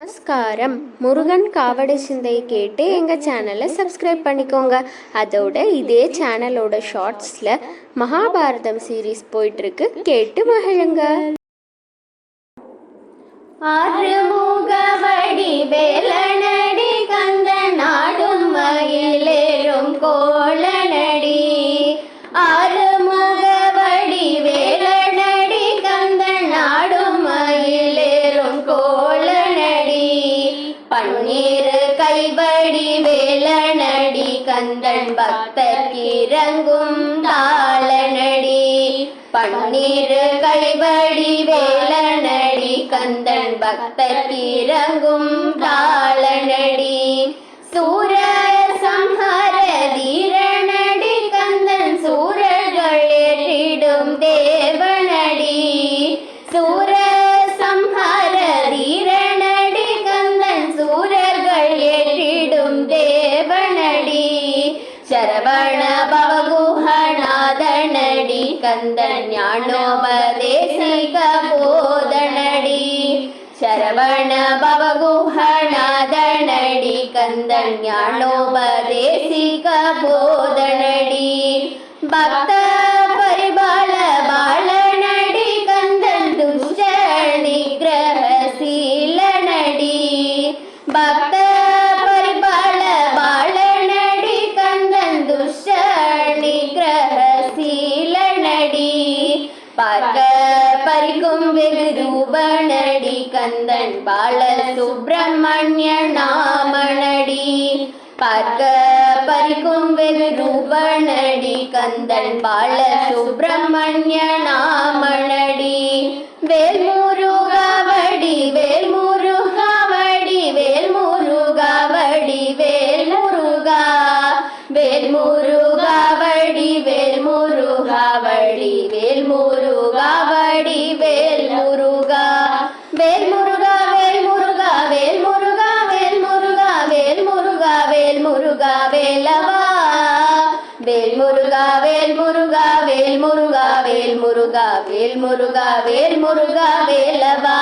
நமஸ்காரம். முருகன் காவடி சிந்தை கேட்டு எங்கள் சேனலை சப்ஸ்கிரைப் பண்ணிக்கோங்க. அதோட இதே சேனலோட ஷார்ட்ஸில் மகாபாரதம் சீரீஸ் போயிட்டுருக்கு, கேட்டு மகிழுங்க. ஆறுமுகவடி வேலனடி கந்த நாடும் மயிலேறும் கோலனடி. ஆறுமுகவடி வேலனடி கந்த நாடும் மயிலேறும் கோலனடி. பன்னீரு கைவடி வேலனடி கந்தன் பக்தர்க்கிறங்கும் தாளனடி. பன்னீரு கைவடி வேலனடி கந்தன் பக்தர்க்கிறங்கும் தாளனடி. சூர சம்ஹார தீரனடி கந்தன் சூரர்கள் ஏற்றிடும் தேவனடி. சூர சம்ஹார தீரனடி கந்தன் சூரர்கள் ஏற்றிடும் தேவனடி. சரவண பவகுஹநாதனடி கந்தன் ஞானோபதேசிக போதனடி. சரவண பவகுஹநாதனடி கந்தன் ஞானோபதேசிக போதனடி. பக்த பரிபால பாலனடி கந்தன் துஷ்ட நிகிரக சீலனடி. பக்த பரிபால பாலனடி கந்தன் துஷ்ட நிகிரக சீலனடி. பார்க்க பறிக்கும் வெகு ரூபனடி கந்தன் பால சுப்பிரமணிய நாமனடி. பார்க்க பறிக்கும் வெகு ரூபனடி கந்தன் பால சுப்பிரமணிய நாமனடி. வேல்முருகாவடி வேல்முருகாவடி வேல்முருகாவடி வேல்முருகா. வேல்முருகாவடி வேல்முருகாவடி வேல்முருகாவடி வேல்முருகா. வேல்முருகா வேல்முருகா வேல்முருகா வேல்முருகா வேல்முருகா வேல்முருகா வேலவா. வேல்முருகா வேல்முருகா வேல்முருகா வேல்முருகா வேல்முருகா வேல்முருகா வேலவா.